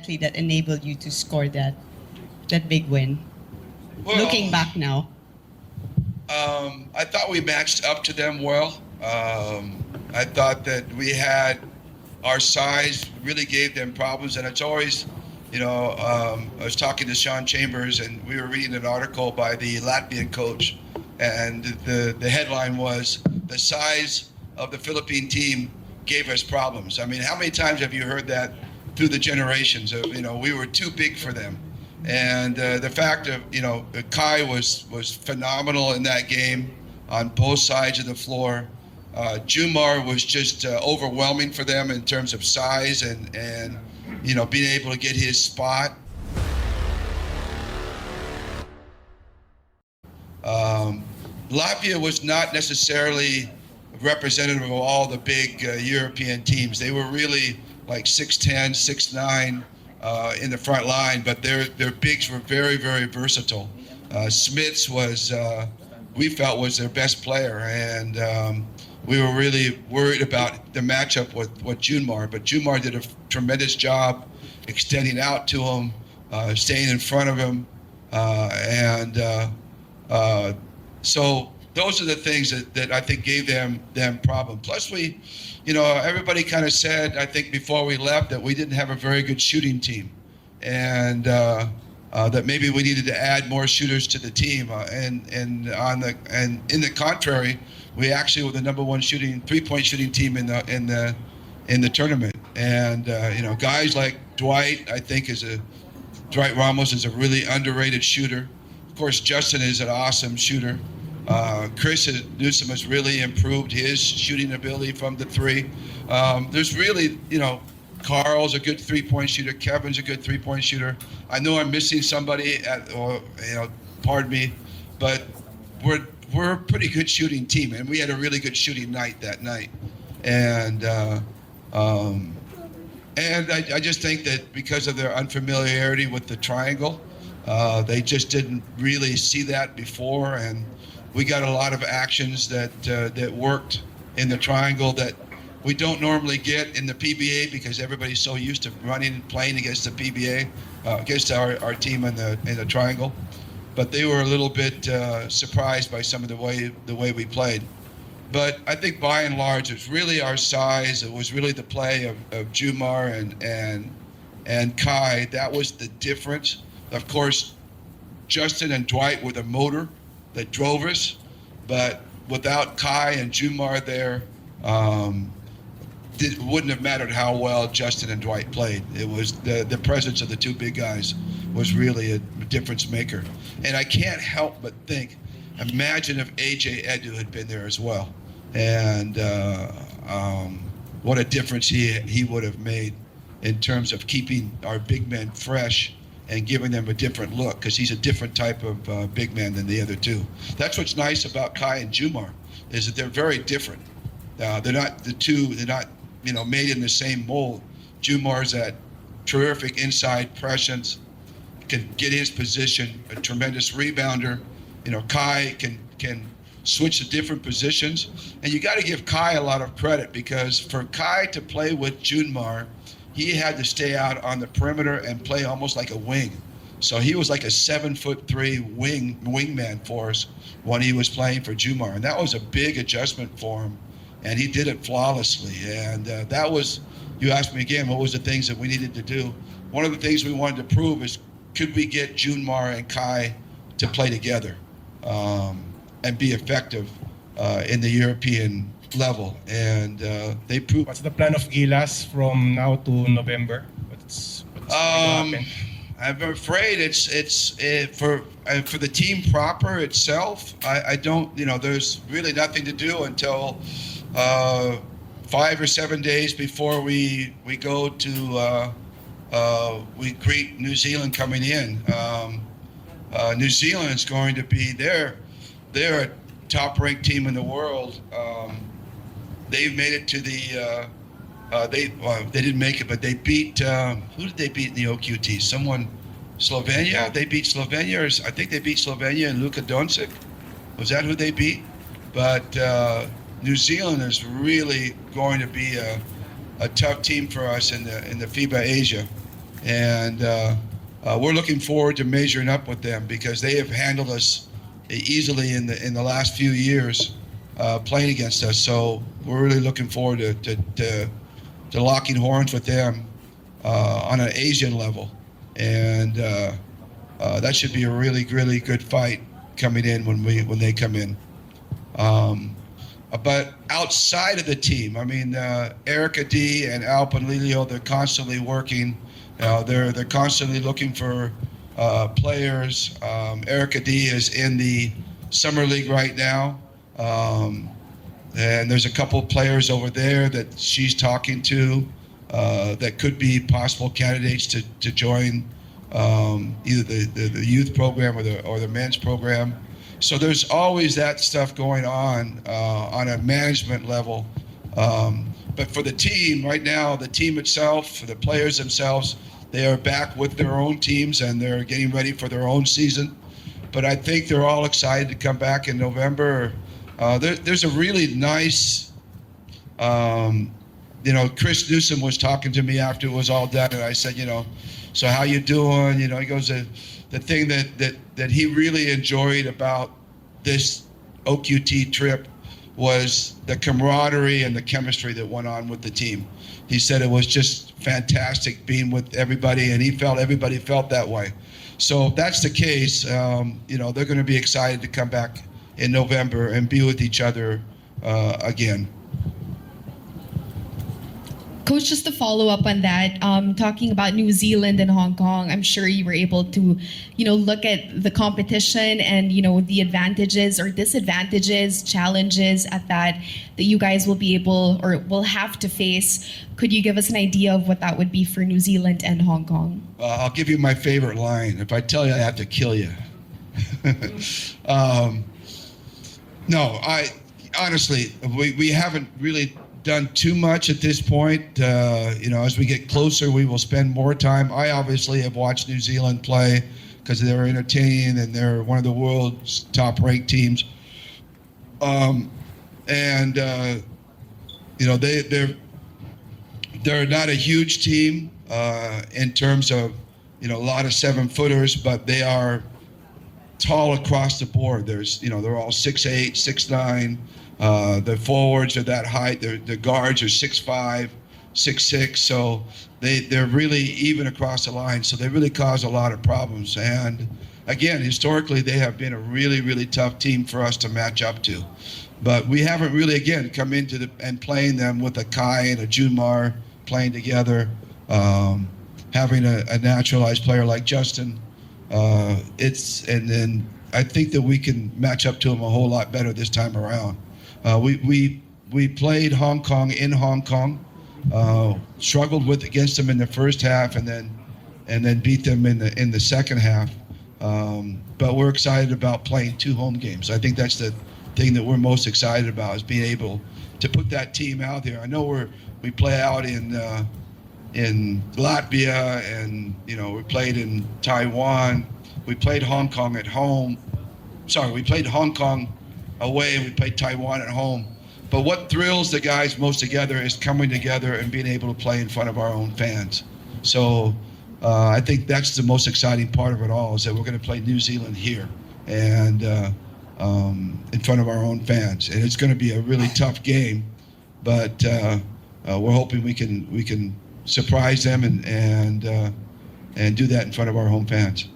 exactly that enabled you to score that big win? Well, Looking back now. I thought we matched up to them well. I thought that we had our size really gave them problems, and it's always, I was talking to Sean Chambers, and we were reading an article by the Latvian coach, and the headline was, "The size of the Philippine team gave us problems." I mean, how many times have you heard that through the generations of, we were too big for them? And the fact of, Kai was phenomenal in that game on both sides of the floor. Jumar was just overwhelming for them in terms of size and being able to get his spot. Latvia was not necessarily representative of all the big European teams. They were really like 6'10", 6'9", in the front line, but their bigs were very, very versatile. Smits was, we felt, was their best player, and we were really worried about the matchup with Junmar, but Junmar did a tremendous job extending out to him, staying in front of him, so those are the things that I think gave them problem. Plus we, everybody kind of said, I think before we left, that we didn't have a very good shooting team, and that maybe we needed to add more shooters to the team. And in the contrary, we actually were the number one three-point shooting team in the tournament. And guys like Dwight, I think Dwight Ramos is a really underrated shooter. Of course, Justin is an awesome shooter. Chris Newsom has really improved his shooting ability from the three. There's really, Carl's a good three-point shooter. Kevin's a good three-point shooter. I know I'm missing somebody, pardon me, but we're a pretty good shooting team, and we had a really good shooting night that night. And I just think that because of their unfamiliarity with the triangle, they just didn't really see that before, and we got a lot of actions that worked in the triangle that we don't normally get in the PBA because everybody's so used to running and playing against the PBA, against our team in the triangle. But they were a little bit surprised by some of the way we played. But I think by and large, it's really our size. It was really the play of Jumar and Kai. That was the difference. Of course, Justin and Dwight were the motor that drove us, but without Kai and Jumar there, it wouldn't have mattered how well Justin and Dwight played. It was the presence of the two big guys was really a difference maker. And I can't help but think, imagine if AJ Edu had been there as well, and what a difference he would have made in terms of keeping our big men fresh and giving them a different look, because he's a different type of big man than the other two. That's what's nice about Kai and Jumar, is that they're very different. They're not made in the same mold. Jumar's that terrific inside presence, can get his position, a tremendous rebounder. Kai can switch to different positions, and you got to give Kai a lot of credit, because for Kai to play with Junmar, he had to stay out on the perimeter and play almost like a wing. So he was like a 7'3" wingman for us when he was playing for Jumar, and that was a big adjustment for him, and he did it flawlessly. And that was, you asked me again, what was the things that we needed to do? One of the things we wanted to prove is, could we get Junmar and Kai to play together and be effective in the European level, and they proved. What's the plan of Gilas from now to November? What's going to happen? I'm afraid it's for the team proper itself. I don't, there's really nothing to do until 5 or 7 days before we go to we greet New Zealand coming in. New Zealand is going to be they're a top-ranked team in the world. They've made it to the. They didn't make it, but they beat. Who did they beat in the OQT? Slovenia. They beat Slovenia. I think they beat Slovenia and Luka Doncic. Was that who they beat? But New Zealand is really going to be a tough team for us in the FIBA Asia. and we're looking forward to measuring up with them because they have handled us easily in the last few years playing against us. So we're really looking forward to locking horns with them on an Asian level, and that should be a really good fight coming in when they come in. But outside of the team, I mean, Erica D and Al Panlilio, they're constantly working. They're constantly looking for players. Erica D is in the summer league right now, and there's a couple of players over there that she's talking to that could be possible candidates to join either the youth program or the men's program. So there's always that stuff going on a management level. But for the team right now, the team itself, for the players themselves, they are back with their own teams and they're getting ready for their own season. But I think they're all excited to come back in November. There's a really nice, Chris Newsom was talking to me after it was all done, and I said, so how you doing? He goes, the thing that he really enjoyed about this OQT trip was the camaraderie and the chemistry that went on with the team. He said it was just fantastic being with everybody, and he felt everybody felt that way. So if that's the case, they're going to be excited to come back in November and be with each other again. Coach, just to follow up on that, talking about New Zealand and Hong Kong, I'm sure you were able to, look at the competition and, the advantages or disadvantages, challenges at that you guys will be able or will have to face. Could you give us an idea of what that would be for New Zealand and Hong Kong? I'll give you my favorite line. If I tell you, I have to kill you. No, honestly, we haven't really done too much at this point. As we get closer, we will spend more time. I obviously have watched New Zealand play because they're entertaining and they're one of the world's top-ranked teams. They're not a huge team in terms of a lot of 7-footers, but they are tall across the board. They're all 6'8", 6'9". The forwards are that height. The guards are 6'5", 6'6". So they're really even across the line. So they really cause a lot of problems. And again, historically, they have been a really tough team for us to match up to. But we haven't really, again, come into and playing them with a Kai and a Junmar playing together. Having a naturalized player like Justin, and then I think that we can match up to them a whole lot better this time around. We played Hong Kong in Hong Kong, struggled against them in the first half, and then beat them in the second half. But we're excited about playing 2 home games. I think that's the thing that we're most excited about, is being able to put that team out there. I know we play out in Latvia, and we played in Taiwan. We played Hong Kong at home. Sorry, we played Hong Kong away, and we played Taiwan at home. But what thrills the guys most together is coming together and being able to play in front of our own fans. So I think that's the most exciting part of it all, is that we're going to play New Zealand here and in front of our own fans. And it's going to be a really tough game, but we're hoping we can surprise them and do that in front of our home fans.